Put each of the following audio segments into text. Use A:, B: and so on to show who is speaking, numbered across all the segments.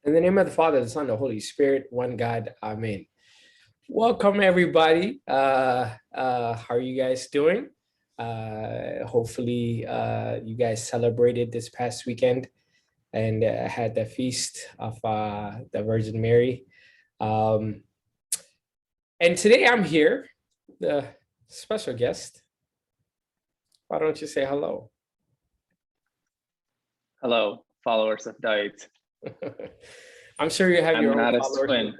A: In the name of the Father, the Son, the Holy Spirit, one God, Amen. Welcome, everybody. How are you guys doing? Hopefully, you guys celebrated this past weekend and had the feast of the Virgin Mary. Um, and today I'm here, the special guest. Why don't you say hello?
B: Hello, followers of Diet.
A: I'm sure you have
B: I'm
A: your own
B: not a
A: followers as
B: twin.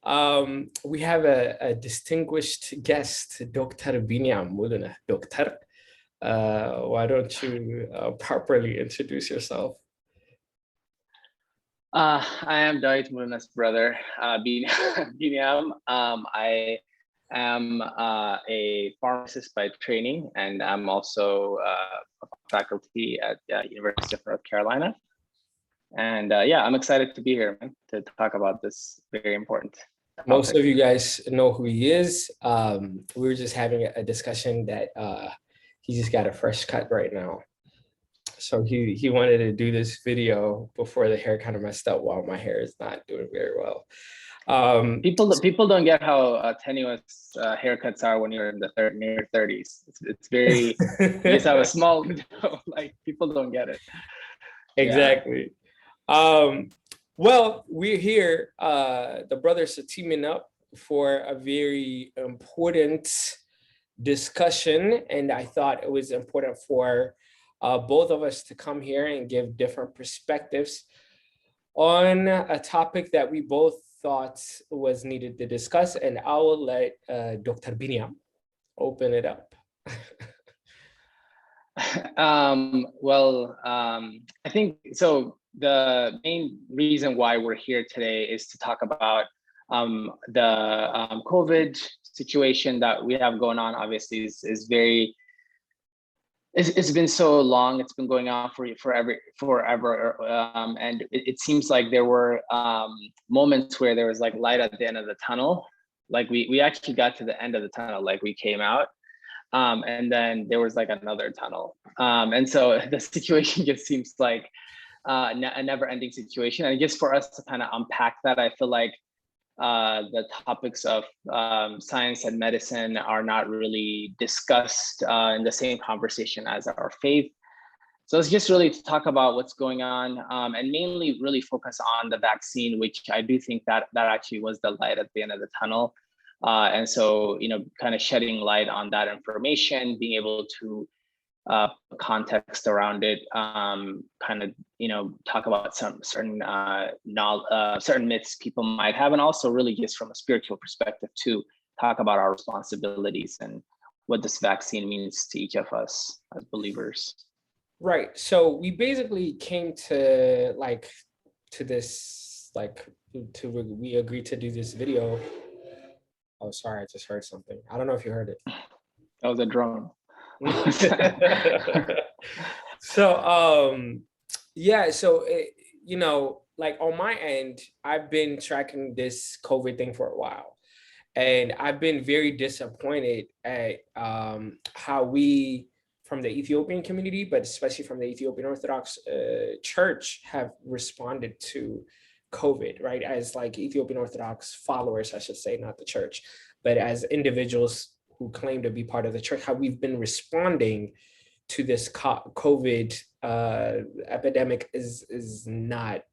A: well. We have a distinguished guest, Dr. Benyam Muluneh. Doctor, why don't you properly introduce yourself?
B: I am Diet Muluneh's brother, Benyam. I am a pharmacist by training, and I'm also a faculty at University of North Carolina. And yeah, I'm excited to be here, man, to talk about this very important topic.
A: Most of you guys know who he is. We were just having a discussion that he just got a fresh cut right now. So he wanted to do this video before the hair kind of messed up while my hair is not doing very well.
B: People don't get how tenuous haircuts are when you're in your 30s. It's very you just have a small window. Like people don't get it.
A: Exactly. Yeah. Well, we're here. The brothers are teaming up for a very important discussion, and I thought it was important for both of us to come here and give different perspectives on a topic that we both thought was needed to discuss. And I will let Dr. Benyam open it up.
B: I think so. The main reason why we're here today is to talk about the COVID situation that we have going on. Obviously, is very. It's been so long. It's been going on forever, and it seems like there were moments where there was like light at the end of the tunnel. Like we actually got to the end of the tunnel. Like we came out. And then there was like another tunnel. And so the situation just seems like a never-ending situation. And just for us to kind of unpack that, I feel like the topics of science and medicine are not really discussed in the same conversation as our faith. So it's just really to talk about what's going on and mainly really focus on the vaccine, which I do think that actually was the light at the end of the tunnel. And so, kind of shedding light on that information, being able to context around it, kind of, talk about some certain certain myths people might have, and also really just from a spiritual perspective to talk about our responsibilities and what this vaccine means to each of us as believers.
A: Right. So we basically came to we agreed to do this video. Oh, sorry, I just heard something. I don't know if you heard it.
B: That was a drone.
A: So, yeah, so, like on my end, I've been tracking this COVID thing for a while. And I've been very disappointed at how we, from the Ethiopian community, but especially from the Ethiopian Orthodox Church, have responded to COVID, right? As like Ethiopian Orthodox followers, I should say, not the church, but as individuals who claim to be part of the church, how we've been responding to this COVID epidemic is not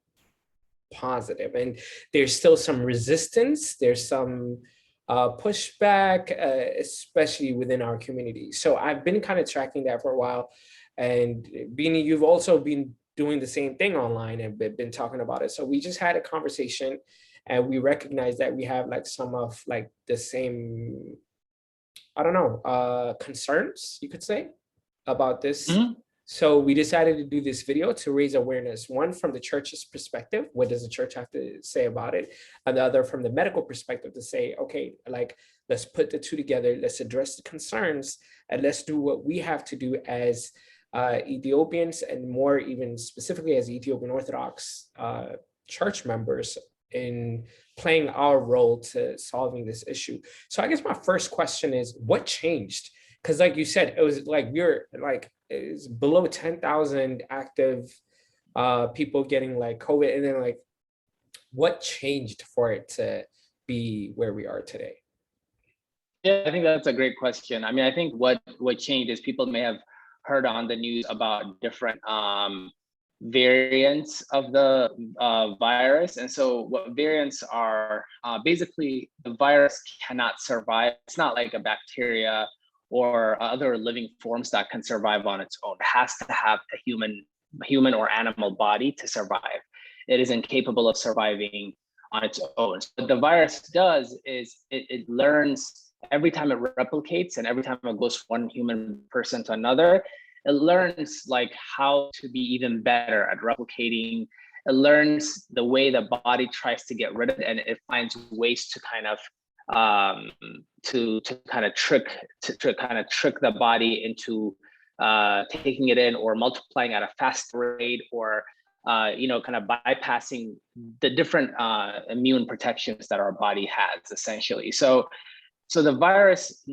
A: positive. And there's still some resistance. There's some pushback, especially within our community. So I've been kind of tracking that for a while. And Beanie, you've also been doing the same thing online and been talking about it. So we just had a conversation and we recognize that we have like some of like the same, I don't know, concerns, you could say, about this. Mm-hmm. So we decided to do this video to raise awareness, one from the church's perspective, what does the church have to say about it? And the other from the medical perspective to say, okay, like, let's put the two together, let's address the concerns, and let's do what we have to do as Ethiopians, and more even specifically as Ethiopian Orthodox church members, in playing our role to solving this issue. So I guess my first question is, what changed? Because like you said, it was like it's below 10,000 active people getting like COVID, and then like what changed for it to be where we are today?
B: Yeah, I think that's a great question. I mean, I think what changed is people may have heard on the news about different variants of the virus. And so what variants are, basically the virus cannot survive. It's not like a bacteria or other living forms that can survive on its own. It has to have a human or animal body to survive. It is incapable of surviving on its own. So what the virus does is it learns every time it replicates, and every time it goes from one human person to another, it learns like how to be even better at replicating. It learns the way the body tries to get rid of it, and it finds ways to kind of to kind of trick the body into taking it in or multiplying at a faster rate, or kind of bypassing the different immune protections that our body has, essentially. So the virus,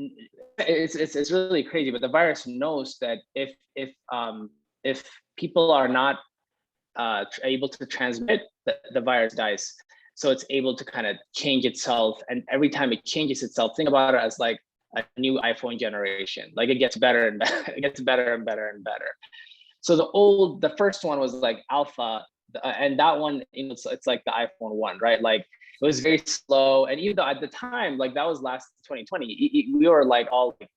B: it's really crazy, but the virus knows that if people are not able to transmit, the virus dies. So it's able to kind of change itself, and every time it changes itself, think about it as like a new iPhone generation. Like it gets better and better, it gets better and better and better. So the first one was like alpha, and that one, it's like the iPhone 1, right? Like it was very slow, and even though at the time, like that was last 2020, we were like all like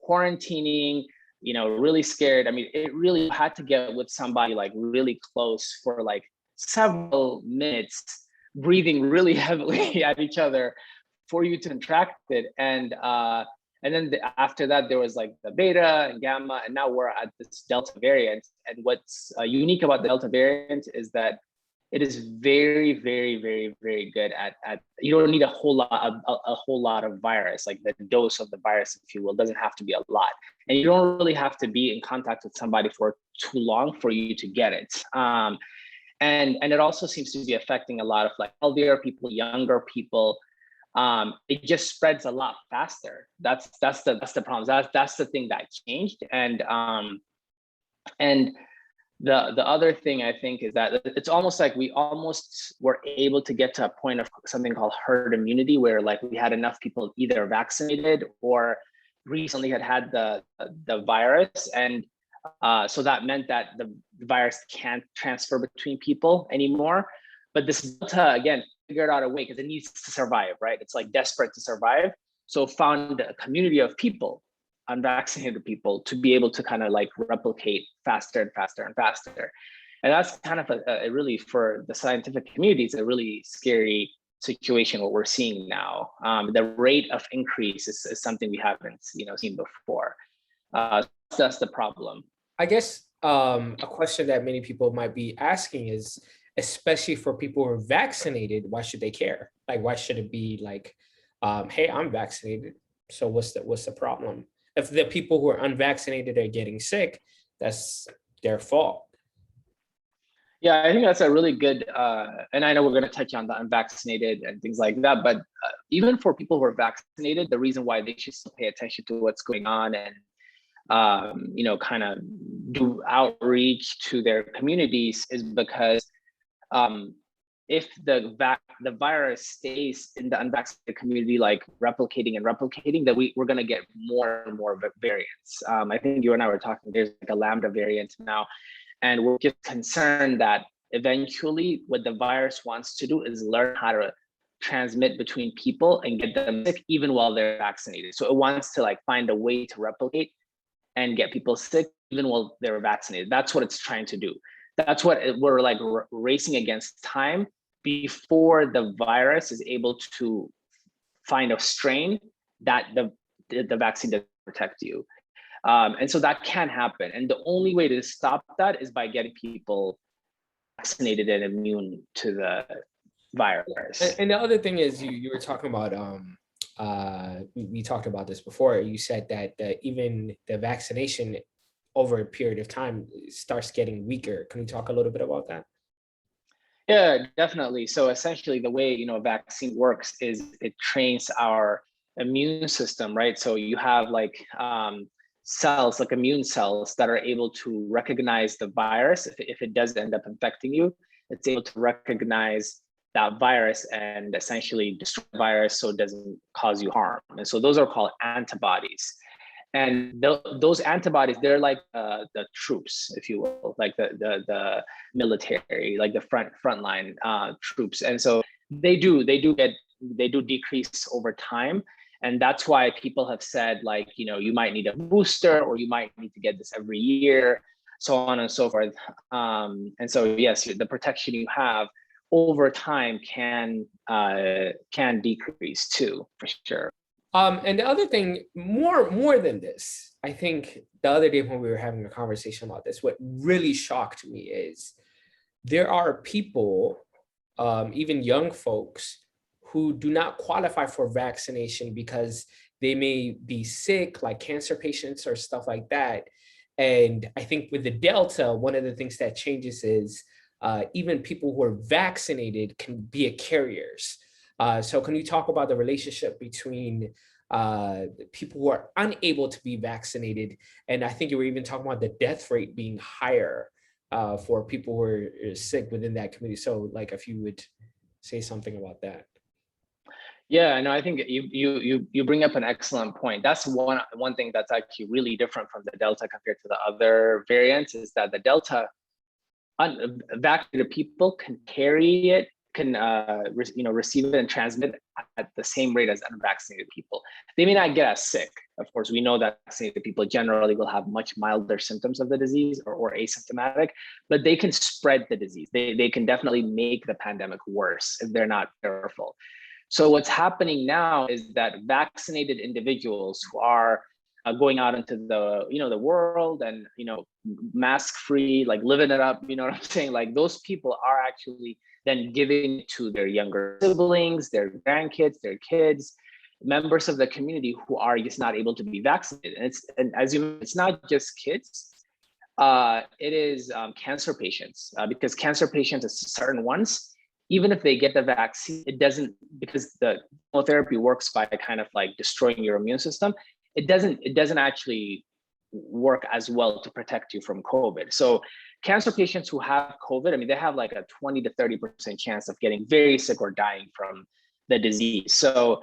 B: quarantining, really scared. I mean, it really had to get with somebody like really close for like several minutes, breathing really heavily at each other for you to contract it. And then after that, there was like the beta and gamma, and now we're at this Delta variant. And what's unique about the Delta variant is that it is very, very, very, very good at you don't need a whole lot of virus, like the dose of the virus, if you will, doesn't have to be a lot. And you don't really have to be in contact with somebody for too long for you to get it. And it also seems to be affecting a lot of like healthier people, younger people. It just spreads a lot faster. That's the problem. That's the thing that changed. And the other thing I think is that it's almost like we almost were able to get to a point of something called herd immunity, where like we had enough people either vaccinated or recently had the virus, and so that meant that the virus can't transfer between people anymore. But this Delta, again, figured out a way because it needs to survive, right? It's like desperate to survive. So found a community of people, unvaccinated people, to be able to kind of like replicate faster and faster and faster. And that's kind of a really, for the scientific community, it's a really scary situation what we're seeing now. The rate of increase is something we haven't seen before. That's the problem.
A: I guess a question that many people might be asking is, especially for people who are vaccinated, why should they care? Like, why should it be like, hey, I'm vaccinated, so what's the problem? If the people who are unvaccinated are getting sick, that's their fault.
B: Yeah, I think that's a really good, and I know we're going to touch on the unvaccinated and things like that, but even for people who are vaccinated, the reason why they should still pay attention to what's going on and kind of do outreach to their communities is because if the virus stays in the unvaccinated community, like replicating, then we're going to get more and more variants. I think you and I were talking, there's like a Lambda variant now, and we're just concerned that eventually what the virus wants to do is learn how to transmit between people and get them sick even while they're vaccinated. So it wants to like find a way to replicate and get people sick even while they're vaccinated. That's what it's trying to do. That's what we're like racing against time before the virus is able to find a strain that the vaccine doesn't protect you. And so that can happen. And the only way to stop that is by getting people vaccinated and immune to the virus.
A: And the other thing is, you were talking about, we talked about this before. You said that even the vaccination over a period of time starts getting weaker. Can you talk a little bit about that?
B: Yeah, definitely. So essentially the way, a vaccine works is it trains our immune system, right? So you have like cells, like immune cells that are able to recognize the virus. If it does end up infecting you, it's able to recognize that virus and essentially destroy the virus so it doesn't cause you harm. And so those are called antibodies. And those antibodies, they're like the troops, if you will, like the military, like the frontline troops. And so they do decrease over time. And that's why people have said, like, you know, you might need a booster, or you might need to get this every year, so on and so forth. And so yes, the protection you have over time can decrease too, for sure.
A: And the other thing, more than this, I think the other day when we were having a conversation about this, what really shocked me is there are people, even young folks, who do not qualify for vaccination because they may be sick, like cancer patients or stuff like that. And I think with the Delta, one of the things that changes is even people who are vaccinated can be carriers. So can you talk about the relationship between people who are unable to be vaccinated? And I think you were even talking about the death rate being higher for people who are sick within that community. So like if you would say something about that.
B: Yeah, no, I think you bring up an excellent point. That's one thing that's actually really different from the Delta compared to the other variants, is that the Delta, vaccinated people can carry it, can receive it and transmit it at the same rate as unvaccinated people. They may not get as sick. Of course, we know that vaccinated people generally will have much milder symptoms of the disease, or asymptomatic, but they can spread the disease. They can definitely make the pandemic worse if they're not careful. So what's happening now is that vaccinated individuals who are going out into the world and mask free, like living it up, you know what I'm saying? Like those people are actually then giving to their younger siblings, their grandkids, their kids, members of the community who are just not able to be vaccinated. And it's not just kids. It is cancer patients, because cancer patients, certain ones, even if they get the vaccine, it doesn't, because the chemotherapy works by kind of like destroying your immune system. It doesn't actually work as well to protect you from COVID. So cancer patients who have COVID, I mean, they have like a 20 to 30% chance of getting very sick or dying from the disease. So,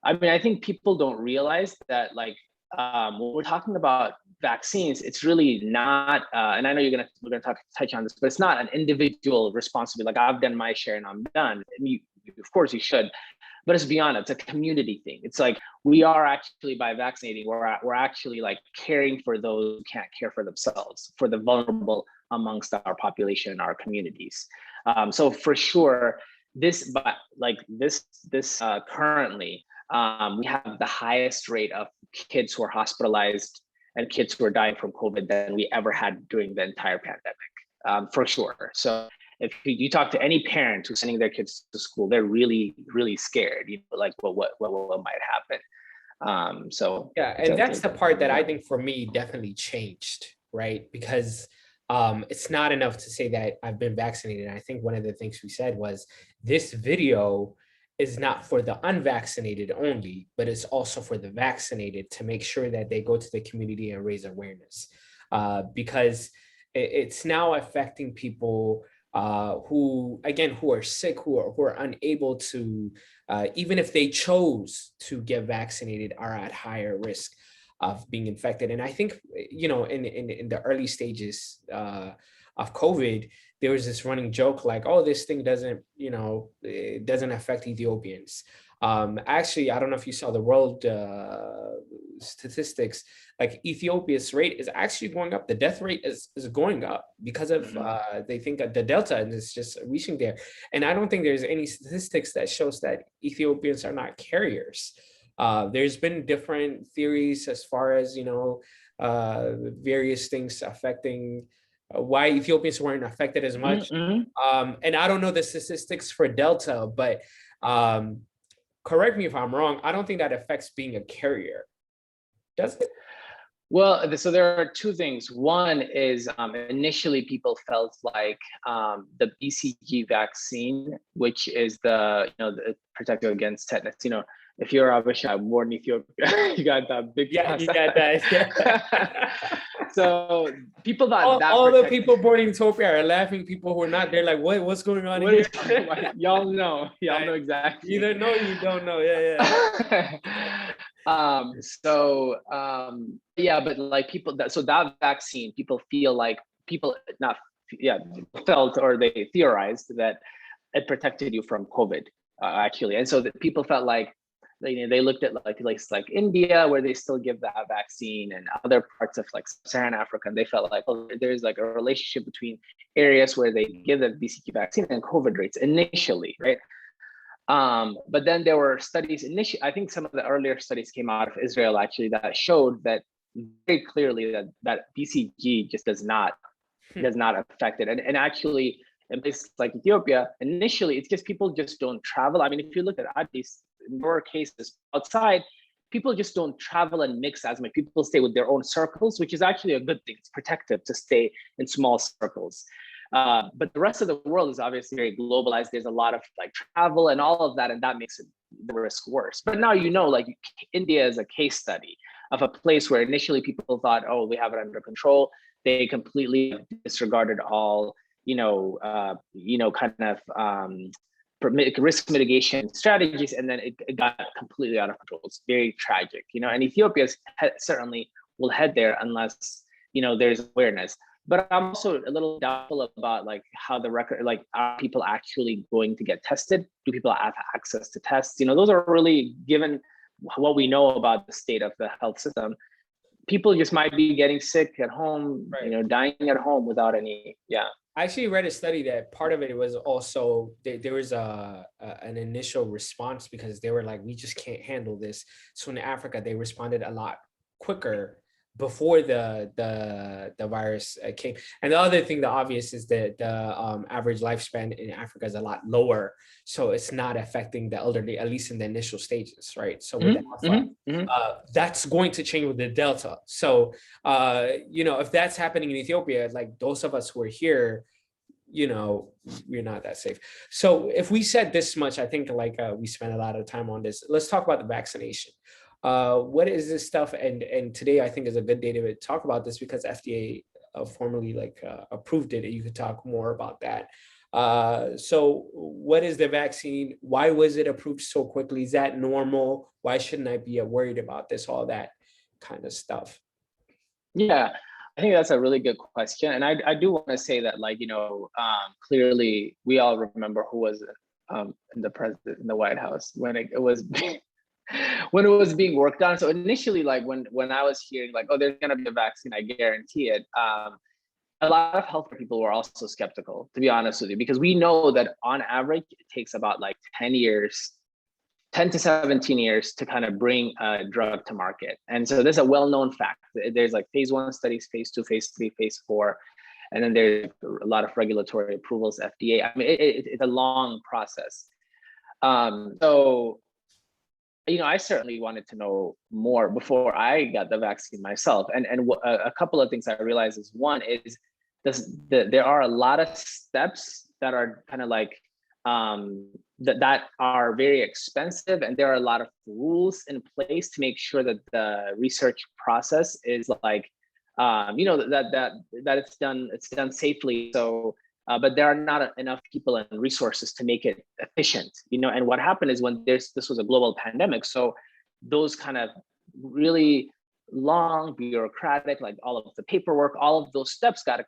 B: I mean, I think people don't realize that, like, when we're talking about vaccines, it's really not, and I know we're gonna touch on this, but it's not an individual responsibility. Like, I've done my share and I'm done. And of course you should, but it's beyond it. It's a community thing. It's like, we are actually, by vaccinating, we're actually like caring for those who can't care for themselves, for the vulnerable amongst our population and our communities. So for sure, currently, we have the highest rate of kids who are hospitalized and kids who are dying from COVID than we ever had during the entire pandemic, for sure. So if you talk to any parent who's sending their kids to school, they're really, really scared, like what might happen. So
A: yeah, and that's the part that I think for me definitely changed, right? Because it's not enough to say that I've been vaccinated. I think one of the things we said was this video is not for the unvaccinated only, but it's also for the vaccinated, to make sure that they go to the community and raise awareness, because it's now affecting people who are sick, who are unable to, even if they chose to get vaccinated, are at higher risk of being infected. And I think, in the early stages of COVID, there was this running joke like, oh, this thing doesn't, it doesn't affect Ethiopians. Actually, I don't know if you saw the world statistics, like Ethiopia's rate is actually going up. The death rate is going up because of, they think that the Delta is just reaching there. And I don't think there's any statistics that shows that Ethiopians are not carriers. There's been different theories as far as, various things affecting why Ethiopians weren't affected as much. And I don't know the statistics for Delta, but correct me if I'm wrong, I don't think that affects being a carrier. Does it?
B: Well, so there are two things. One is initially people felt like the BCG vaccine, which is the protective against tetanus. If you're Habesha, born in Ethiopia, you got that big.
A: Yeah, you got that.
B: So people thought that
A: all the
B: protected.
A: people born in Ethiopia are laughing. People who are not, they're like, what's going on
B: What are you
A: here?
B: talking about? Y'all know. Y'all know
A: You
B: exactly.
A: either know or you don't know. Yeah,
B: Yeah, but like people that, so that vaccine, people feel like people not, yeah, felt, or they theorized that it protected you from COVID, actually. And so that people felt like, they looked at like places like India, where they still give that vaccine, and other parts of like Sub-Saharan Africa, and they felt like, oh, there's like a relationship between areas where they give the BCG vaccine and COVID rates initially, right? But then there were studies initially, I think some of the earlier studies came out of Israel actually, that showed that very clearly that BCG just does not affect it. And actually, in places like Ethiopia, initially it's just people just don't travel. I mean, if you look at these more cases outside, people just don't travel and mix as much. People stay with their own circles, which is actually a good thing. It's protective to stay in small circles. But the rest of the world is obviously very globalized. There's a lot of like travel and all of that, and that makes the risk worse. But now, like India is a case study of a place where initially people thought, oh, we have it under control. They completely disregarded all, kind of risk mitigation strategies, and then it got completely out of control. It's very tragic, and Ethiopia certainly will head there unless, there's awareness. But I'm also a little doubtful about like how the record, like, are people actually going to get tested? Do people have access to tests? Those are really, given what we know about the state of the health system, people just might be getting sick at home,
A: right.
B: Dying at home without any, yeah.
A: I actually read a study that part of it was also there was an initial response because they were like, we just can't handle this. So in Africa, they responded a lot quicker before the virus came. And the other thing, the obvious, is that the average lifespan in Africa is a lot lower, so it's not affecting the elderly, at least in the initial stages, right? So with the alpha, that's going to change with the delta. So if that's happening in Ethiopia, like those of us who are here, we're not that safe. So if we said this much, I think like we spent a lot of time on this. Let's talk about the vaccination. What is this stuff? And today I think is a good day to talk about this because FDA formally approved it. And you could talk more about that. So what is the vaccine? Why was it approved so quickly? Is that normal? Why shouldn't I be worried about this? All that kind of stuff.
B: Yeah, I think that's a really good question. And I do want to say that, clearly we all remember who was in the White House when it was when it was being worked on. So initially, like when I was hearing like, oh, there's gonna be a vaccine, I guarantee it. A lot of healthcare people were also skeptical, to be honest with you, because we know that on average it takes about like 10 to 17 years to kind of bring a drug to market. And so there's a well-known fact. There's like phase 1 studies, phase 2, phase 3, phase 4, and then there's a lot of regulatory approvals, FDA. I mean, it's a long process. So I certainly wanted to know more before I got the vaccine myself. And a couple of things I realized is, one is there are a lot of steps that are kind of like that are very expensive, and there are a lot of rules in place to make sure that the research process is like that it's done safely. So but there are not enough people and resources to make it efficient, and what happened is when this was a global pandemic, so those kind of really long bureaucratic, like all of the paperwork, all of those steps got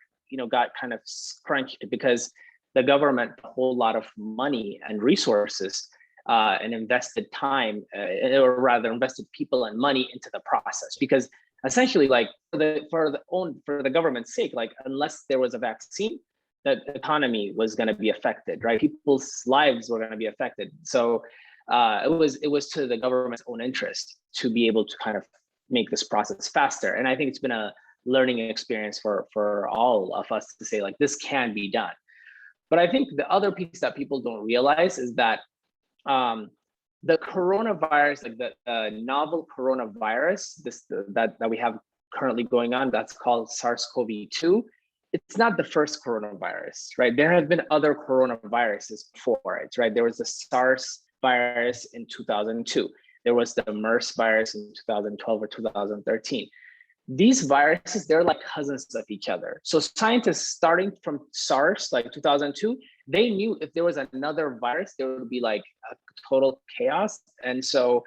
B: kind of crunched because the government a whole lot of money and resources and invested time, or rather invested people and money into the process, because essentially, like for the government's sake, like unless there was a vaccine, the economy was going to be affected, right? People's lives were going to be affected. So it was to the government's own interest to be able to kind of make this process faster. And I think it's been a learning experience for all of us to say, like, this can be done. But I think the other piece that people don't realize is that the coronavirus, like the novel coronavirus, that we have currently going on, that's called SARS-CoV-2. It's not the first coronavirus, right? There have been other coronaviruses before it, right? There was the SARS virus in 2002. There was the MERS virus in 2012 or 2013. these viruses, they're like cousins of each other. So scientists starting from SARS, like 2002, they knew if there was another virus, there would be like a total chaos. And so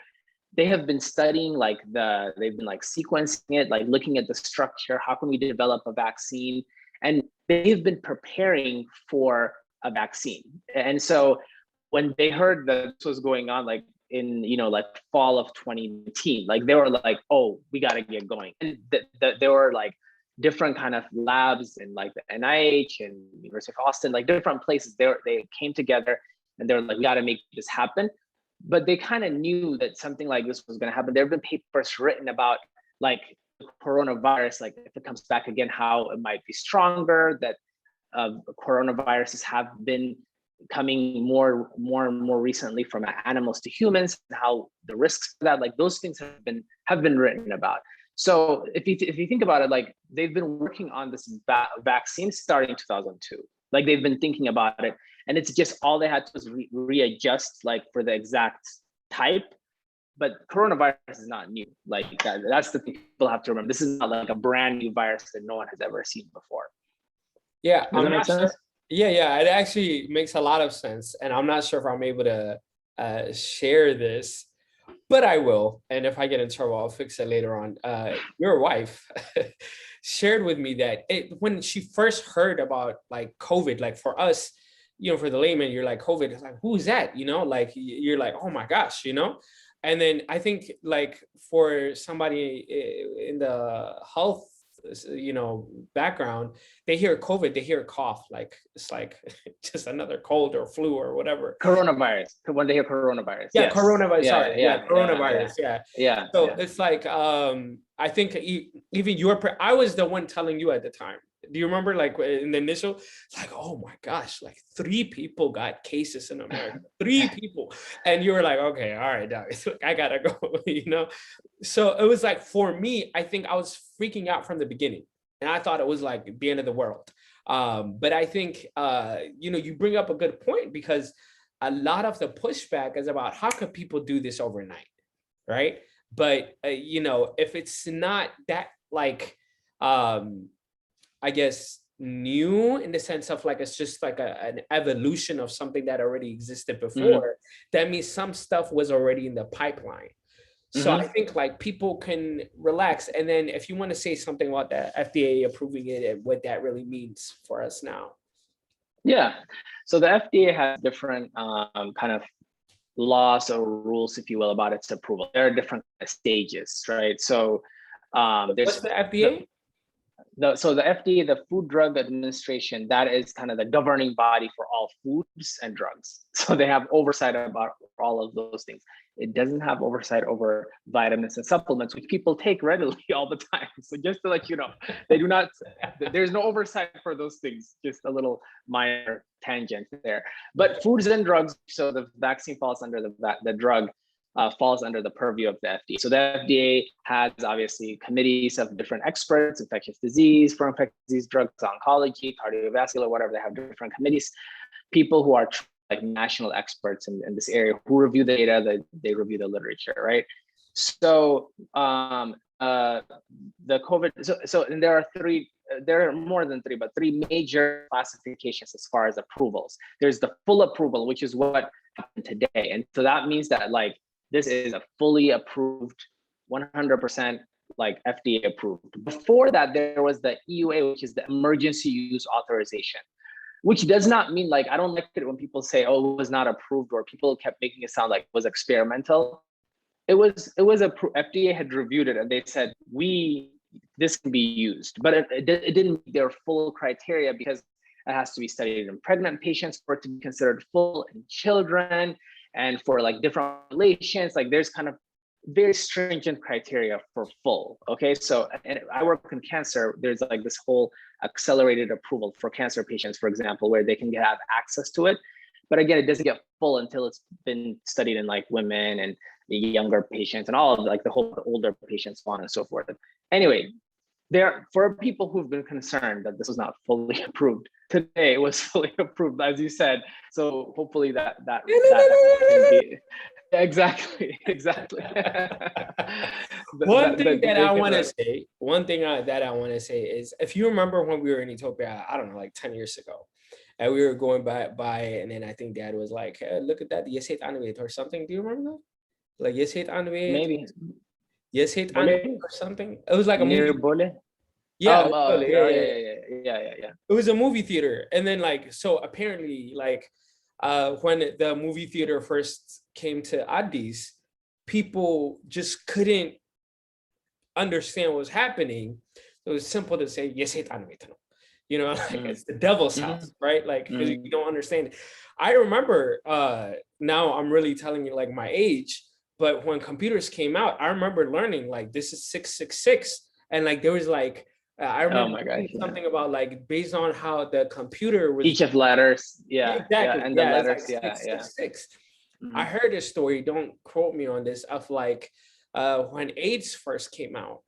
B: they have been studying they've been like sequencing it, like looking at the structure, how can we develop a vaccine? And they've been preparing for a vaccine. And so when they heard that this was going on, like in, like fall of 2019, like they were like, oh, we got to get going. And there were like different kind of labs in like the NIH and University of Austin, like different places. They came together and they were like, we got to make this happen. But they kind of knew that something like this was going to happen. There have been papers written about like coronavirus, like if it comes back again, how it might be stronger, that coronaviruses have been coming more and more recently from animals to humans, and how the risks for that, like those things have been written about. So if you think about it, like they've been working on this vaccine starting 2002, like they've been thinking about it, and it's just all they had to was readjust like for the exact type. But coronavirus is not new. Like that's the thing people have to remember. This is not like a brand new virus that no one has ever seen before.
A: Yeah,
B: Does that make sense?
A: Yeah, it actually makes a lot of sense, and I'm not sure if I'm able to share this, but I will. And if I get in trouble, I'll fix it later on. Your wife shared with me that when she first heard about like COVID, like for us, for the layman, you're like, COVID, it's like, who's that? Like you're like, oh my gosh, And then I think like for somebody in the health, background, they hear COVID, they hear a cough, like it's like just another cold or flu or whatever.
B: Coronavirus. When they hear coronavirus.
A: Yeah,
B: Yes.
A: coronavirus.
B: Yeah,
A: sorry,
B: yeah,
A: coronavirus. Yeah. So
B: yeah.
A: it's like I think even I was the one telling you at the time. Do you remember, like in the initial, it's like, oh my gosh, like 3 people got cases in America, 3 people, and you were like, okay, all right, I gotta go, So it was like, for me, I think I was freaking out from the beginning, and I thought it was like the end of the world. But I think you bring up a good point, because a lot of the pushback is about how could people do this overnight, right? But if it's not that like I guess new in the sense of like it's just like an evolution of something that already existed before, that means some stuff was already in the pipeline. So I think like people can relax. And then if you want to say something about the FDA approving it and what that really means for us now.
B: Yeah, so the FDA has different kind of laws or rules, if you will, about its approval. There are different stages, right? So
A: what's the FDA?
B: So the FDA, the Food Drug Administration, that is kind of the governing body for all foods and drugs. So they have oversight about all of those things. It doesn't have oversight over vitamins and supplements, which people take readily all the time. So just to let you know, they do not, there's no oversight for those things, just a little minor tangent there. But foods and drugs, so the vaccine falls under the drug falls under the purview of the FDA. So the FDA has obviously committees of different experts, infectious disease, for infectious disease drugs, oncology, cardiovascular, whatever. They have different committees, people who are like national experts in this area who review the data, they review the literature, right? So the COVID, and there are more than 3, but 3 major classifications as far as approvals. There's the full approval, which is what happened today. And so that means that like, this is a fully approved, 100% like FDA approved. Before that, there was the EUA, which is the emergency use authorization, which does not mean like, I don't like it when people say, oh, it was not approved, or people kept making it sound like it was experimental. It was approved. FDA had reviewed it and they said, this can be used, but it didn't meet their full criteria, because it has to be studied in pregnant patients for it to be considered full, in children, and for like different populations. Like there's kind of very stringent criteria for full. Okay, so and I work in cancer. There's like this whole accelerated approval for cancer patients, for example, where they can have access to it. But again, it doesn't get full until it's been studied in like women and the younger patients and all of like the whole older patients, so on and so forth. Anyway, for people who've been concerned that this was not fully approved, today it was fully approved, as you said. So hopefully that can be. Exactly, exactly.
A: One thing that
B: They
A: I
B: could
A: want to
B: run.
A: say, that I want to say is, if you remember when we were in Ethiopia, I don't know, like 10 years ago, and we were going by, and then I think Dad was like, hey, "Look at that, yes, hate Anwit," or something. Do you remember that? Like, yes, hate Anwit,
B: Maybe
A: yes, hate Anwit,
B: Bole
A: or something. It was like a
B: near
A: movie.
B: Bole.
A: Yeah,
B: Oh,
A: yeah,
B: oh
A: yeah,
B: yeah,
A: yeah.
B: yeah.
A: It was a movie theater, and then like, so apparently, like, when the movie theater first came to Addis, people just couldn't understand what was happening. So it was simple to say, yes, you know, like
B: Mm,
A: it's the devil's
B: mm,
A: house, right? Like, because you
B: mm.
A: don't understand it. I remember, now I'm really telling you like my age, but when computers came out, I remember learning like this is 666. And like there was like, I
B: Oh
A: remember
B: my gosh,
A: reading
B: yeah.
A: something about like based on how the computer was.
B: Each of letters,
A: Yeah,
B: yeah,
A: exactly.
B: and the
A: Yeah, it's like
B: letters, yeah, yeah.
A: 666. I
B: Mm,
A: heard a story, don't quote me on this, of like when AIDS first came out,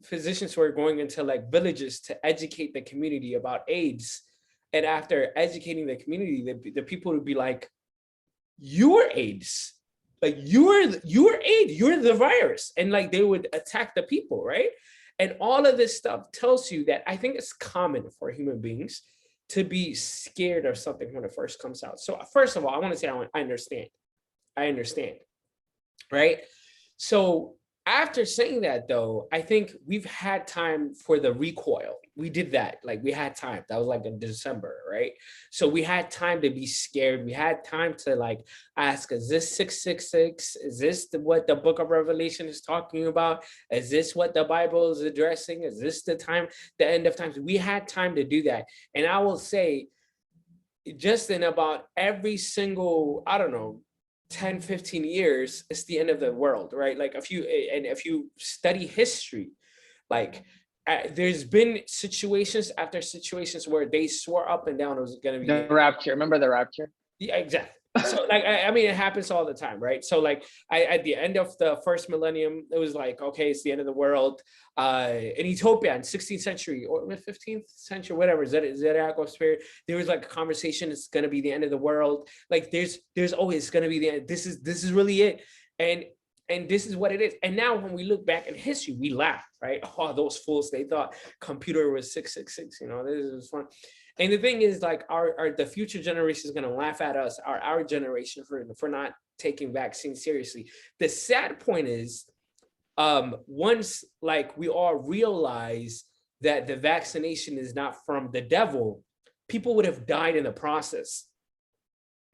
A: physicians were going into like villages to educate the community about AIDS. And after educating the community, the people would be like, "You're AIDS. Like you're AIDS, you're the virus." And like they would attack the people, right? And all of this stuff tells you that I think it's common for human beings to be scared of something when it first comes out. So first of all, I want to say I understand. I understand, right? So after saying that, though, I think we've had time for the recoil. We did that. Like we had time. That was like in December, right? So we had time to be scared. We had time to like ask, is this 666? Is this what the book of Revelation is talking about? Is this what the Bible is addressing? Is this the end of times? We had time to do that. And I will say, just in about every single, I don't know, 10, 15 years, it's the end of the world, right? Like if you study history, like there's been situations after situations where they swore up and down it was going to be the
B: the
A: end.
B: rapture, remember the rapture?
A: Yeah, exactly. So like I mean it happens all the time, right? So like at the end of the first millennium, it was like, okay, it's the end of the world. In Ethiopia in 16th century or 15th century, whatever, Zodiacal spirit, there was like a conversation, it's gonna be the end of the world. Like there's always gonna be the end. This is really it. And this is what it is. And now when we look back in history, we laugh, right? Oh, those fools, they thought computer was 666, this is fun. And the thing is, like, the future generation is going to laugh at us, our generation, for not taking vaccines seriously. The sad point is, once like we all realize that the vaccination is not from the devil, people would have died in the process.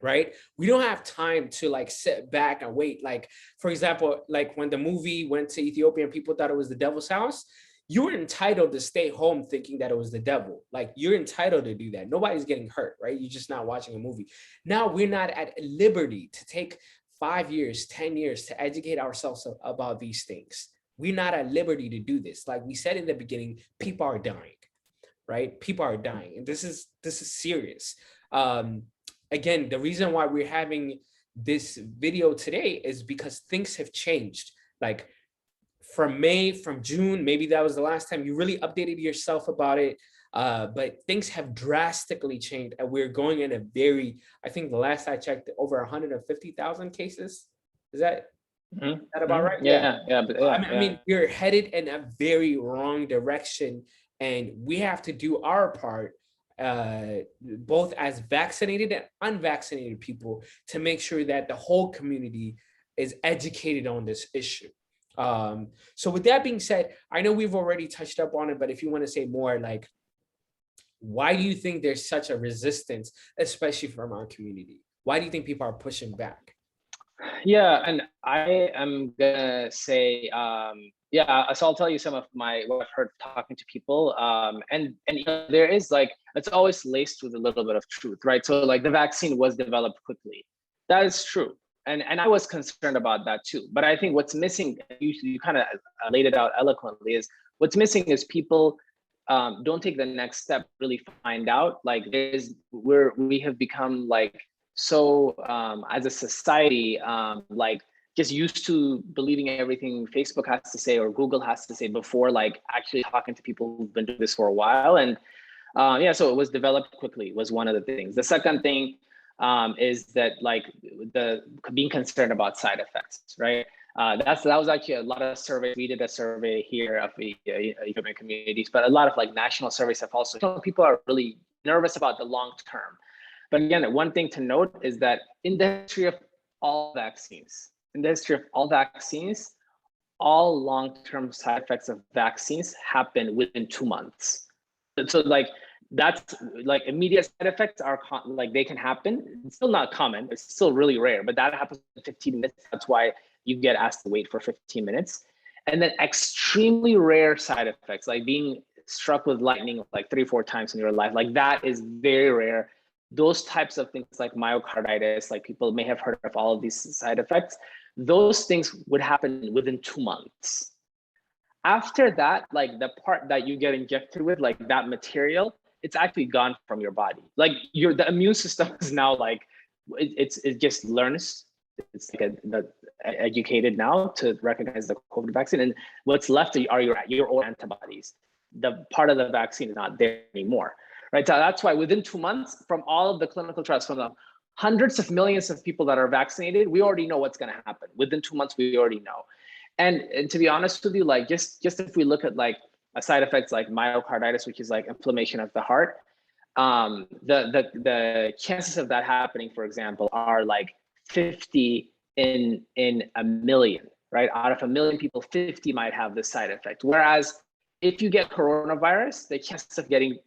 A: Right? We don't have time to like sit back and wait. Like, for example, like when the movie went to Ethiopia and people thought it was the devil's house, you were entitled to stay home thinking that it was the devil. Like you're entitled to do that. Nobody's getting hurt, right? You're just not watching a movie. Now we're not at liberty to take 5 years, 10 years to educate ourselves about these things. We're not at liberty to do this. Like we said in the beginning, people are dying, right? People are dying, and this is serious. Um, Again, the reason why we're having this video today is because things have changed. Like from June, maybe that was the last time you really updated yourself about it. But things have drastically changed, and we're going in a very, I think the last I checked, over 150,000 cases. Is that about right? Yeah.
B: Yeah, yeah, but yeah,
A: I
B: yeah.
A: mean, we're headed in a very wrong direction, and we have to do our part, both as vaccinated and unvaccinated people, to make sure that the whole community is educated on this issue. So with that being said, I know we've already touched up on it, but if you want to say more, like, why do you think there's such a resistance, especially from our community? Why do you think people are pushing back?
B: Yeah, and I am gonna say, yeah. So I'll tell you some of what I've heard talking to people, and there is like it's always laced with a little bit of truth, right? So like the vaccine was developed quickly, that is true, and I was concerned about that too. But I think what's missing, you kind of laid it out eloquently, is what's missing is people don't take the next step, really find out. Like we have become like so as a society, like just used to believing everything Facebook has to say or Google has to say before like actually talking to people who've been doing this for a while. And yeah, so it was developed quickly was one of the things. The second thing, is that like the being concerned about side effects, right? That was actually a lot of surveys. We did a survey here of the equipment communities, but a lot of like national surveys have also shown people are really nervous about the long term. But again, one thing to note is that in the history of all vaccines, all long-term side effects of vaccines happen within 2 months. So like that's like immediate side effects are like they can happen. It's still not common. It's still really rare, but that happens in 15 minutes. That's why you get asked to wait for 15 minutes. And then extremely rare side effects, like being struck with lightning like 3-4 times in your life, like that is very rare. Those types of things like myocarditis, like people may have heard of all of these side effects, those things would happen within 2 months. After that, like the part that you get injected with, like that material, it's actually gone from your body. Like the immune system is now like, it just learns. It's like educated now to recognize the COVID vaccine, and what's left are your own antibodies. The part of the vaccine is not there anymore, right? So that's why within 2 months, from all of the clinical trials, from the hundreds of millions of people that are vaccinated, we already know what's going to happen. Within 2 months, we already know. And to be honest with you, like just if we look at like a side effects like myocarditis, which is like inflammation of the heart, the chances of that happening, for example, are like 50 in a million, right? Out of a million people, 50 might have this side effect. Whereas if you get coronavirus, the chances of getting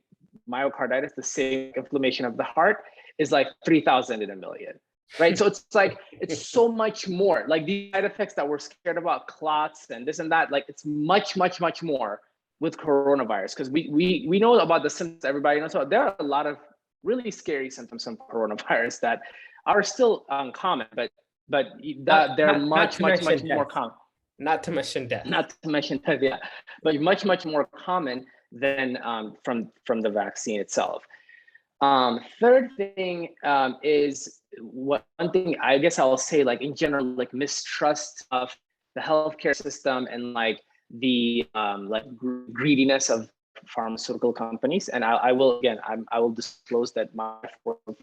B: myocarditis, the same inflammation of the heart, is like 3,000 in a million, right? So it's like, it's so much more. Like the side effects that we're scared about, clots and this and that, like it's much, much, much more with coronavirus, because we know about the symptoms everybody knows about. There are a lot of really scary symptoms from coronavirus that are still uncommon, but they're much more common.
A: Not to mention death.
B: Not to mention death, yeah, but much, much more common than from the vaccine itself. Third thing is one thing I guess I'll say, like in general, like mistrust of the healthcare system and like the greediness of pharmaceutical companies. And I will again, I will disclose that my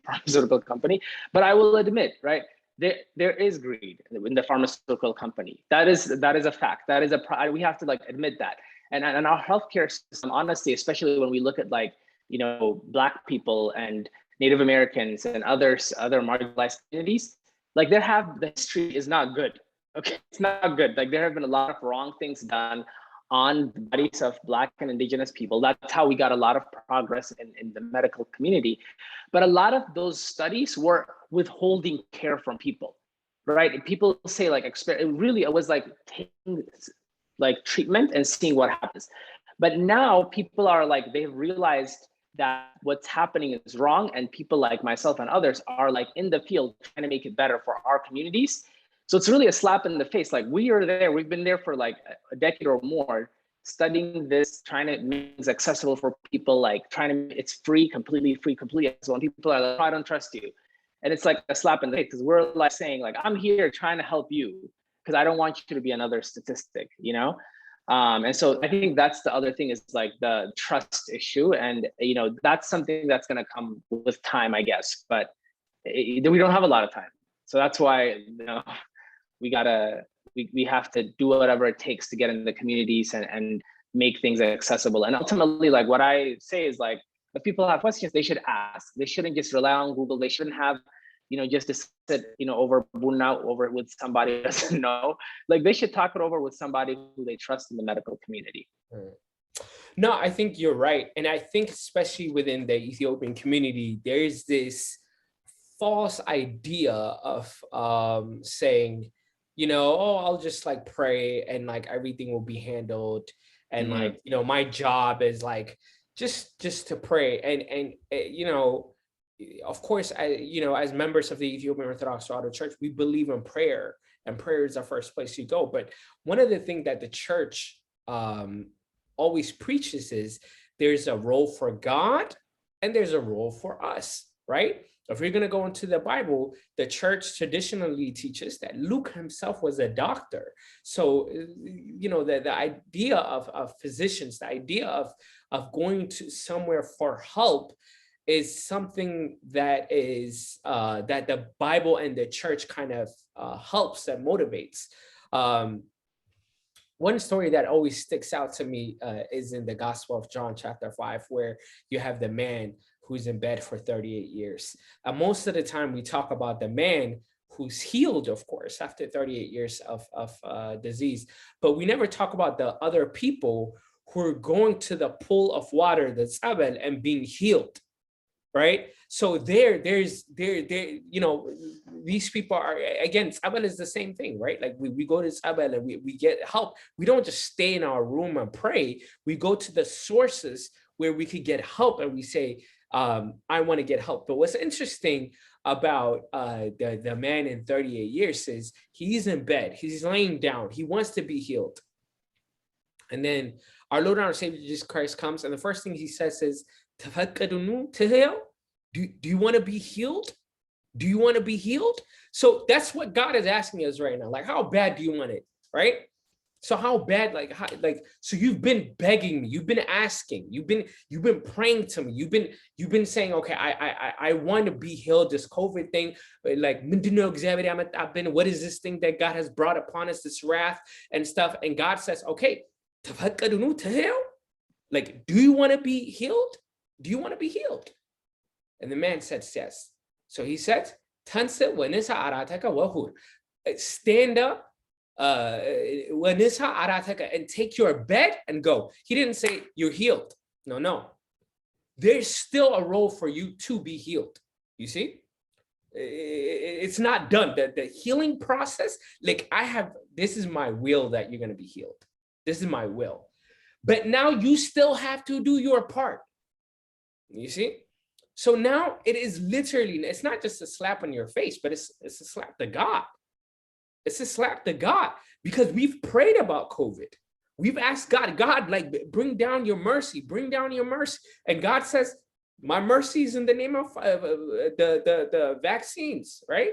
B: pharmaceutical company, but I will admit, right, there is greed in the pharmaceutical company. That is a fact. That is we have to like admit that. And our healthcare system, honestly, especially when we look at like, you know, Black people and Native Americans and other marginalized communities, like the history is not good. Okay, it's not good. Like there have been a lot of wrong things done on the bodies of Black and Indigenous people. That's how we got a lot of progress in the medical community. But a lot of those studies were withholding care from people, right? People say like, it was like taking like treatment and seeing what happens. But now people are like, they've realized that what's happening is wrong, and people like myself and others are like in the field trying to make it better for our communities. So it's really a slap in the face. Like we've been there for like a decade or more, studying this, trying to make things accessible for people, like it's free, completely free, completely. So when people are like, oh, I don't trust you. And it's like a slap in the face, because we're like saying like, I'm here trying to help you because I don't want you to be another statistic, you know? And so I think that's the other thing, is like the trust issue. And, you know, that's something that's going to come with time, I guess, but we don't have a lot of time. So that's why, you know, we have to do whatever it takes to get in the communities and make things accessible. And ultimately, like what I say is like, if people have questions, they should ask. They shouldn't just rely on Google. They shouldn't have, you know, just to sit, you know, over with somebody who doesn't know. Like they should talk it over with somebody who they trust in the medical community.
A: No, I think you're right. And I think especially within the Ethiopian community, there's this false idea of saying, you know, oh, I'll just like pray and like everything will be handled. And like, you know, my job is like just to pray. And you know, of course, you know, as members of the Ethiopian Orthodox Church, we believe in prayer, and prayer is the first place you go. But one of the things that the church always preaches is there's a role for God and there's a role for us, right? If you're going to go into the Bible, the church traditionally teaches that Luke himself was a doctor. So, you know, the idea of physicians, the idea of going to somewhere for help is something that is that the Bible and the church kind of helps and motivates. One story that always sticks out to me is in the Gospel of John, chapter 5, where you have the man who's in bed for 38 years. Most of the time, we talk about the man who's healed, of course, after 38 years of disease, but we never talk about the other people who are going to the pool of water, the tzabel, and being healed. Right? So there's you know, these people are, again, tzabal is the same thing, right? Like we go to tzabal and we get help. We don't just stay in our room and pray. We go to the sources where we could get help, and we say, I want to get help. But what's interesting about the man in 38 years is he's in bed, he's laying down, he wants to be healed. And then our Lord and our Savior Jesus Christ comes, and the first thing he says is, do you want to be healed? Do you want to be healed? So that's what God is asking us right now. Like, how bad do you want it? Right? So how bad, so you've been begging me, you've been asking, you've been praying to me, you've been saying, okay, I want to be healed, this COVID thing, like, what is this thing that God has brought upon us, this wrath and stuff? And God says, okay, like, do you want to be healed? Do you want to be healed? And the man said, yes. So he said, stand up, and take your bed and go. He didn't say you're healed. No. There's still a role for you to be healed. You see? It's not done. The healing process, like, this is my will that you're going to be healed. This is my will. But now you still have to do your part. You see? So now it is literally, it's not just a slap on your face, but it's a slap to God. It's a slap to God, because we've prayed about COVID. We've asked God, like, bring down your mercy, bring down your mercy. And God says, my mercy is in the name of the vaccines, right?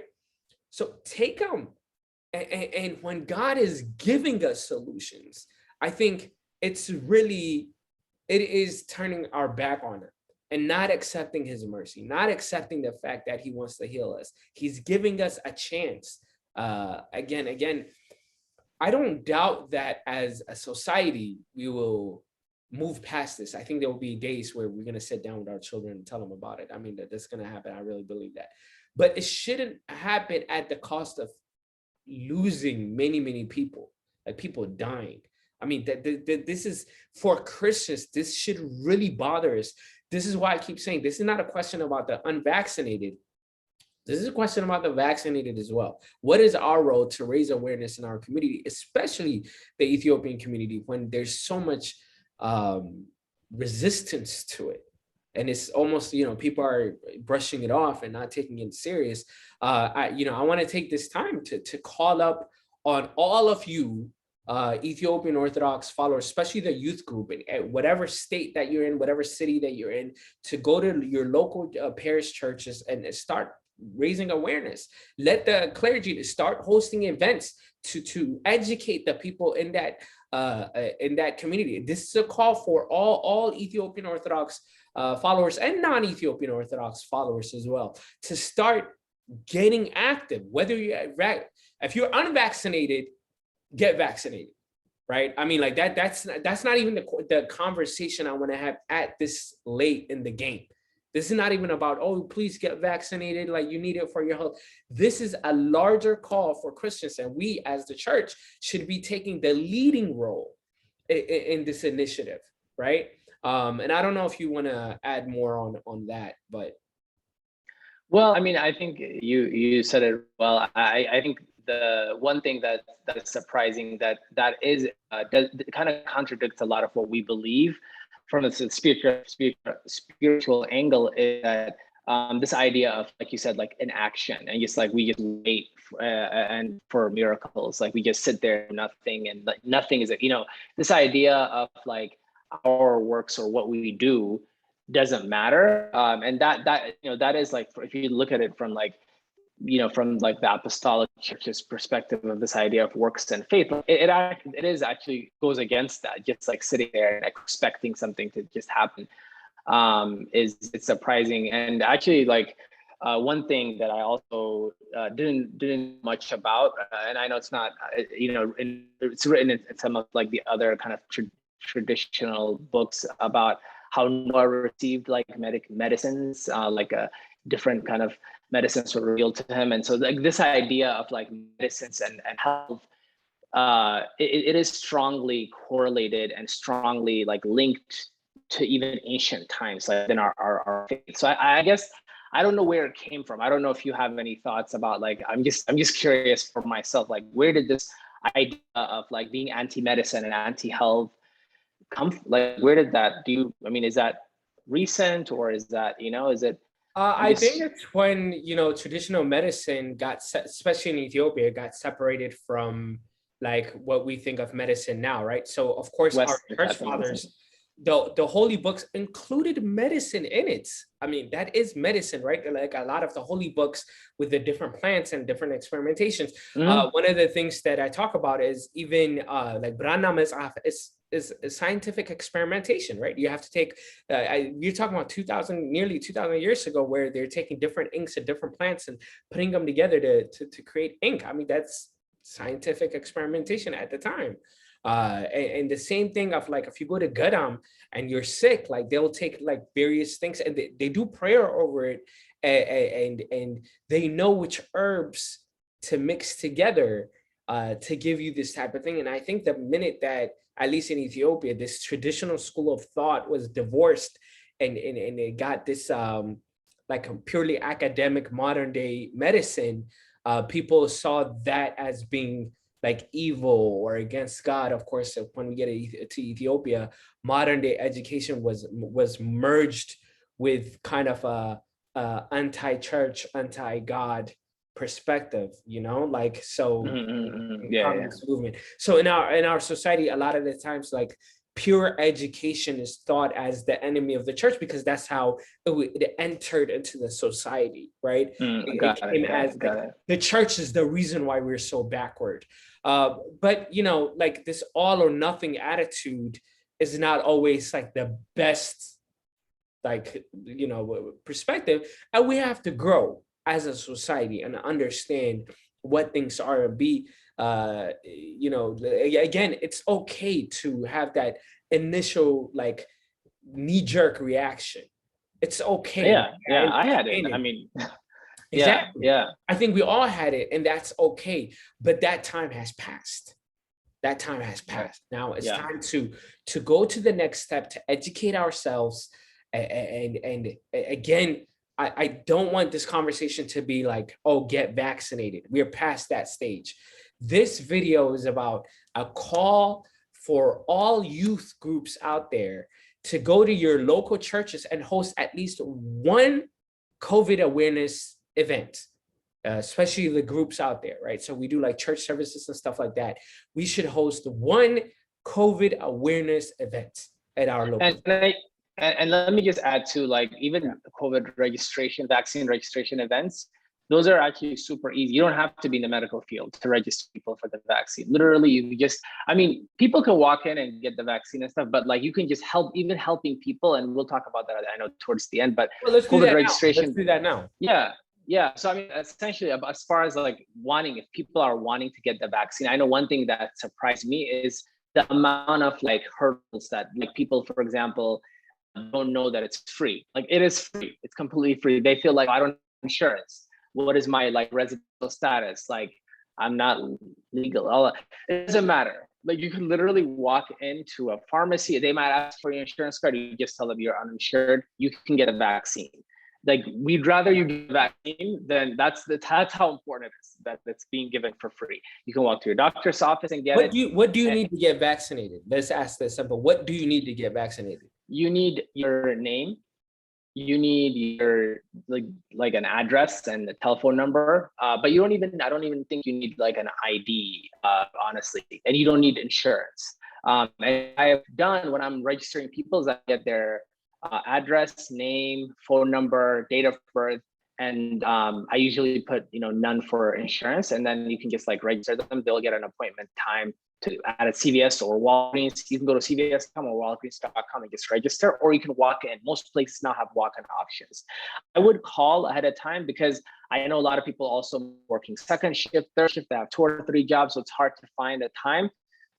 A: So take them. And when God is giving us solutions, I think it is turning our back on it and not accepting his mercy, not accepting the fact that he wants to heal us. He's giving us a chance. Again, I don't doubt that as a society, we will move past this. I think there will be days where we're going to sit down with our children and tell them about it. I mean, that's going to happen. I really believe that. But it shouldn't happen at the cost of losing many, many people, like people dying. I mean, this is, for Christians, this should really bother us. This is why I keep saying this is not a question about the unvaccinated. This is a question about the vaccinated as well. What is our role to raise awareness in our community, especially the Ethiopian community, when there's so much resistance to it? And it's almost, people are brushing it off and not taking it serious. I want to take this time to call up on all of you Ethiopian Orthodox followers, especially the youth group, in whatever state that you're in, whatever city that you're in, to go to your local parish churches and start raising awareness. Let the clergy start hosting events to educate the people in that community. This is a call for all Ethiopian Orthodox followers and non-Ethiopian Orthodox followers as well, to start getting active. Whether if you're unvaccinated, get vaccinated, right? I mean, like that's not even the conversation I want to have at this late in the game. This is not even about, oh, please get vaccinated, like you need it for your health. This is a larger call for Christians, and we as the church should be taking the leading role in this initiative, right? And I don't know if you want to add more on that, but.
B: Well, I mean, I think you said it well. I think the one thing that is surprising that is kind of contradicts a lot of what we believe from a spiritual angle, is that this idea of, like you said, like inaction, and just like we just wait and for miracles, like we just sit there, nothing, and like nothing is, this idea of like our works or what we do doesn't matter, and that is like, if you look at it from like, from like the apostolic church's perspective of this idea of works and faith, it is actually goes against that, just like sitting there and expecting something to just happen. is it's surprising. And actually, like one thing that I also didn't much about, and I know it's not, it's written in some of like the other kind of traditional books about how Noah received like medicines, like a different kind of medicines were revealed to him. And so like this idea of like medicines and health, it is strongly correlated and strongly like linked to even ancient times, like in our faith. So I guess I don't know where it came from. I don't know if you have any thoughts about like, I'm just curious for myself, like where did this idea of like being anti-medicine and anti-health come, like where did that, I mean, is that recent, or is that, is it, I'm
A: I think
B: just
A: it's when, traditional medicine especially in Ethiopia, got separated from like what we think of medicine now, right? So of course our
B: Western
A: church
B: type of medicine?
A: fathers, the holy books included medicine in it. I mean, that is medicine, right? Like a lot of the holy books with the different plants and different experimentations.
B: Mm,
A: One of the things that I talk about is even like Branam is scientific experimentation, right? You have to take, you're talking about nearly 2000 years ago, where they're taking different inks and different plants and putting them together to create ink. I mean, that's scientific experimentation at the time. And the same thing of like, if you go to Gadam and you're sick, like they'll take like various things and they do prayer over it, and they know which herbs to mix together to give you this type of thing. And I think the minute that, at least in Ethiopia, this traditional school of thought was divorced, and it got this like a purely academic modern day medicine, people saw that as being like evil or against God. Of course, when we get to Ethiopia, modern day education was merged with kind of a anti-church, anti-God perspective, like so
B: yeah.
A: communist movement. So in our society, a lot of the times, like pure education is thought as the enemy of the church, because that's how it entered into the society, right? It
B: Got it,
A: came as like the church is the reason why we're so backward. But like this all or nothing attitude is not always like the best, like perspective, and we have to grow as a society and understand what things are, and be again, it's okay to have that initial like knee-jerk reaction. It's okay.
B: Yeah,
A: I
B: I had it,
A: understand
B: I
A: it.
B: mean, yeah,
A: Exactly.
B: yeah,
A: I think we all had it, and that's okay. But that time has passed. That time has
B: right,
A: passed. Now it's
B: yeah.
A: time to go to the next step, to educate ourselves. And again, I don't want this conversation to be like, oh, get vaccinated. We're past that stage. This video is about a call for all youth groups out there to go to your local churches and host at least one COVID awareness event, especially the groups out there, right? So we do like church services and stuff like that. We should host one COVID awareness event at our local.
B: And let me just add to, like,
A: Yeah.
B: even COVID registration, vaccine registration events, those are actually super easy. You don't have to be in the medical field to register people for the vaccine. Literally, you just, I mean, people can walk in and get the vaccine and stuff, but like you can just help, even helping people, and we'll talk about that, I know, towards the end, but
A: Well, let's do
B: COVID
A: that now. Let's
B: registration,
A: do that now.
B: yeah, yeah. So I mean, essentially, as far as like wanting, if people are wanting to get the vaccine, I know one thing that surprised me is the amount of like hurdles that like people, for example, don't know that it's free. Like it is free. It's completely free. They feel like, I don't have insurance. What is my like residential status? Like I'm not legal. All it doesn't matter. Like you can literally walk into a pharmacy. They might ask for your insurance card. You just tell them you're uninsured. You can get a vaccine. Like we'd rather you get a vaccine than that's how important it is that it's being given for free. You can walk to your doctor's office and get it.
A: What do you need to get vaccinated? Let's ask this simple. What do you need to get vaccinated?
B: You need your name, you need your like an address and a telephone number, but you don't even, I don't even think you need like an ID, honestly, and you don't need insurance. And I have done when I'm registering people is I get their address, name, phone number, date of birth, and I usually put none for insurance, and then you can just like register them. They'll get an appointment time at a CVS or Walgreens. You can go to CVS.com or Walgreens.com and just register, or you can walk in. Most places now have walk-in options. I would call ahead of time because I know a lot of people also working second shift, third shift, they have 2 or 3 jobs, so it's hard to find a time.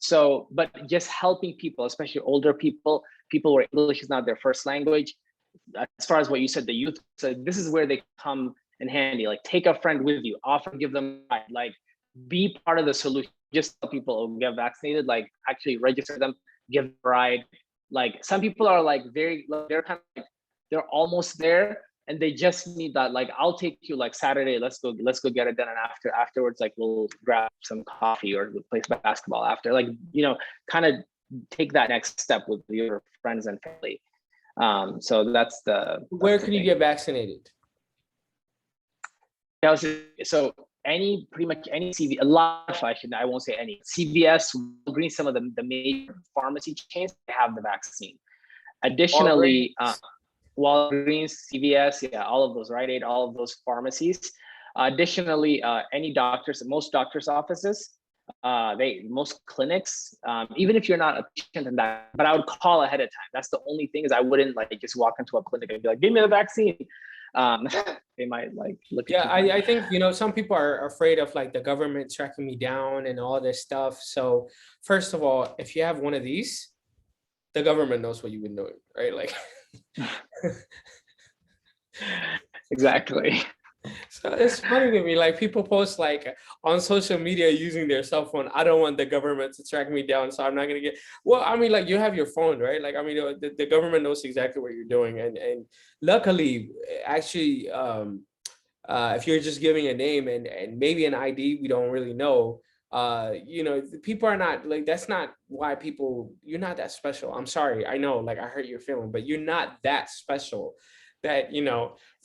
B: So, but just helping people, especially older people where English is not their first language. As far as what you said, the youth, so this is where they come in handy. Like, take a friend with you, offer, give them a ride, like be part of the solution. Just tell people get vaccinated, like actually register them, give them a ride. Like, some people are like they're kind of like, they're almost there and they just need that, like, I'll take you like Saturday, let's go get it done. And afterwards, like, we'll grab some coffee or we'll play basketball after, like, kind of take that next step with your friends and family. So that's the.
A: Where can you get vaccinated?
B: So pretty much any CV, a lot of, I won't say any, CVS, Walgreens, some of the major pharmacy chains, they have the vaccine. Additionally, Walgreens, CVS, yeah, all of those, Rite Aid, all of those pharmacies. Additionally, any doctors, most doctors' offices, most clinics, even if you're not a patient in that, but I would call ahead of time. That's the only thing, is I wouldn't like just walk into a clinic and be like, give me the vaccine. They might like look at you.
A: I think, some people are afraid of like the government tracking me down and all this stuff. So first of all, if you have one of these, the government knows what you've been doing, right? Like,
B: exactly.
A: So it's funny to me, like, people post like on social media using their cell phone. I don't want the government to track me down, so I'm not gonna get. Well, I mean, like, you have your phone, right? Like, I mean, the government knows exactly what you're doing, and luckily, actually, if you're just giving a name and maybe an ID, we don't really know. People are not like, that's not why people. You're not that special. I'm sorry, I know, like, I hurt your feeling, but you're not that special. That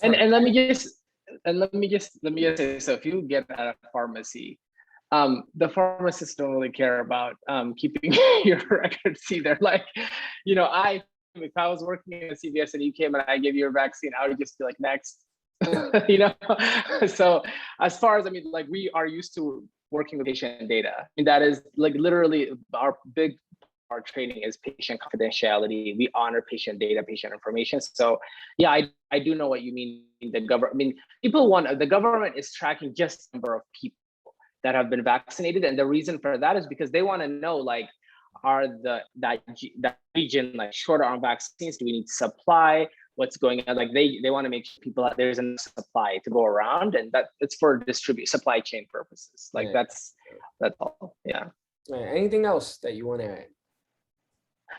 B: And let me just say, so if you get at a pharmacy, the pharmacists don't really care about keeping your records either. Like, if I was working in a CVS and you came and I gave you a vaccine, I would just be like, next. So as far as, like, we are used to working with patient data, and that is like literally our training is patient confidentiality. We honor patient data, patient information. So yeah, I do know what you mean. The government, the government is tracking just the number of people that have been vaccinated. And the reason for that is because they want to know, like, are that region like shorter on vaccines? Do we need supply? What's going on? Like, they want to make sure there's enough supply to go around, and that it's for supply chain purposes. Like, yeah. That's all. Yeah.
A: Anything else that you want to add?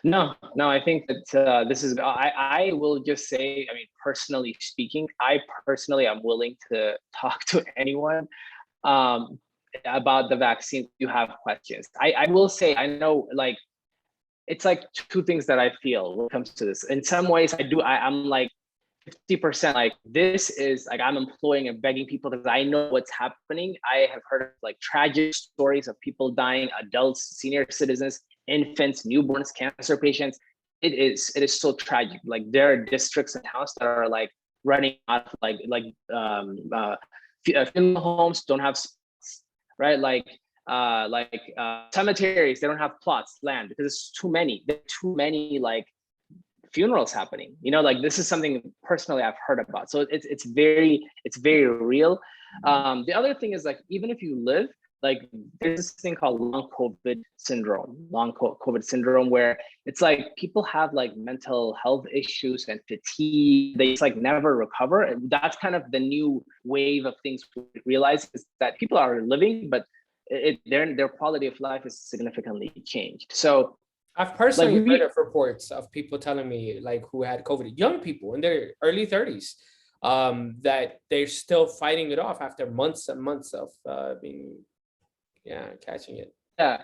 B: No, I think that this is, I will just say, personally speaking, I personally am willing to talk to anyone about the vaccine if you have questions. I will say, I know, like, it's like two things that I feel when it comes to this. In some ways, I'm like 50% like, this is like, I'm employing and begging people because I know what's happening. I have heard of like tragic stories of people dying, adults, senior citizens, infants, newborns, cancer patients. It is so tragic. Like, there are districts and towns that are like running out of funeral homes don't have spots, right? Like cemeteries, they don't have plots, land, because it's too many. There are too many like funerals happening. Like, this is something personally I've heard about. So it's very real. The other thing is, like, even if you live, like, there's this thing called long COVID syndrome, where it's like people have like mental health issues and fatigue. They just like never recover. And that's kind of the new wave of things we realize, is that people are living, but their quality of life is significantly changed. So
A: I've personally heard of reports of people telling me, like, who had COVID, young people in their early 30s, that they're still fighting it off after months and months of catching it.
B: Yeah.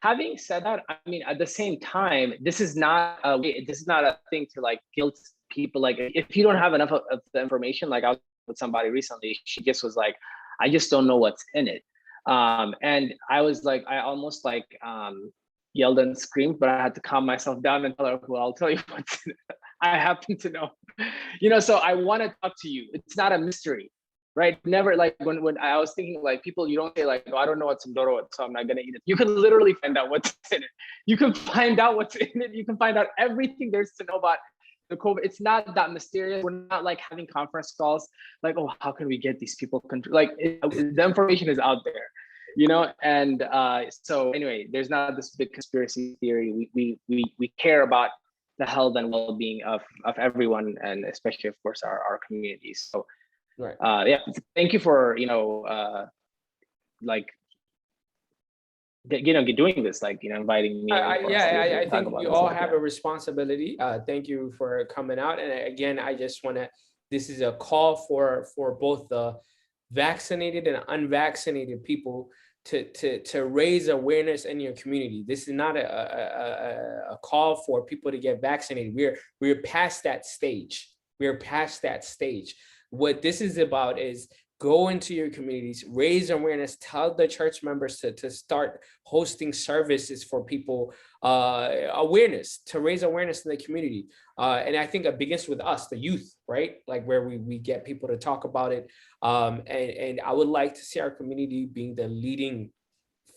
B: Having said that, at the same time, this is not a thing to like guilt people. Like, if you don't have enough of the information, like, I was with somebody recently, she just was like, I just don't know what's in it. And I was like, I almost like yelled and screamed, but I had to calm myself down and tell her, well, I'll tell you what's in it. I happen to know, so I want to talk to you. It's not a mystery, right? Never, like when I was thinking, like, people, you don't say like, oh, I don't know what's in Doro, so I'm not gonna eat it. You can literally find out what's in it. You can find out what's in it. You can find out everything there's to know about the COVID. It's not that mysterious. We're not like having conference calls like, oh, how can we get these people like the information is out there, you know. And so anyway, there's not this big conspiracy theory. We care about the health and well-being of everyone, and especially of course our communities. So
A: Right.
B: yeah, thank you for like doing this, like inviting me and for us
A: I
B: to talk
A: think
B: about
A: we
B: this.
A: all have a responsibility. Thank you for coming out. And again, I just want to, this is a call for both the vaccinated and unvaccinated people to raise awareness in your community. This is not a call for people to get vaccinated. We're past that stage. We're past that stage. What this is about is go into your communities, raise awareness, tell the church members to start hosting services for people, awareness, to raise awareness in the community. And I think it begins with us, the youth, right? Like where we get people to talk about it. And I would like to see our community being the leading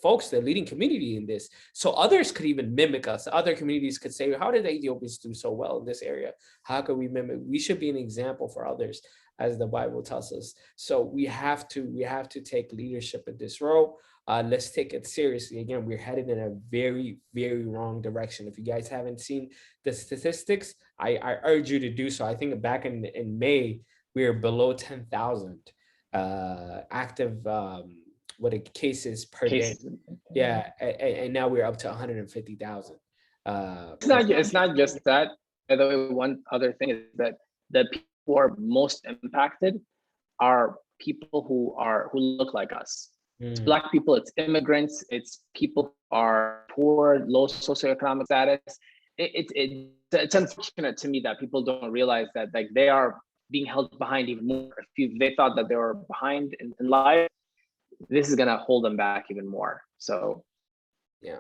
A: folks, the leading community in this. So others could even mimic us. Other communities could say, how did the Ethiopians do so well in this area? How could we mimic? We should be an example for others, as the Bible tells us. So we have to take leadership in this role. Let's take it seriously. Again, we're headed in a very, very wrong direction. If you guys haven't seen the statistics, I urge you to do so. I think back in May, we were below 10,000 active cases per day. Yeah, and now we're up to 150,000.
B: It's not just that. By the way, one other thing is that the people who are most impacted are people who look like us. It's Black people, it's immigrants, it's people who are poor, low socioeconomic status. It's unfortunate to me that people don't realize that like they are being held behind even more. If they thought that they were behind in life, this is gonna hold them back even more. So
A: yeah.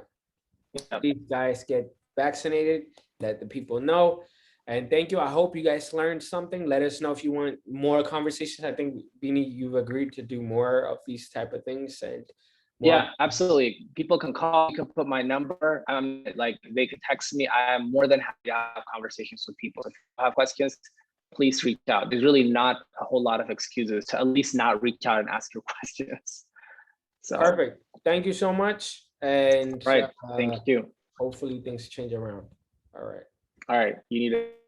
A: These guys get vaccinated, let the people know. And thank you. I hope you guys learned something. Let us know if you want more conversations. I think, Beanie, you've agreed to do more of these type of things. And
B: yeah, absolutely. People can call, you can put my number. Like they can text me. I am more than happy to have conversations with people. If you have questions, please reach out. There's really not a whole lot of excuses to at least not reach out and ask your questions. So
A: perfect. Thank you so much. And
B: right. Thank you.
A: hopefully things change around. All right.
B: All right. You need it.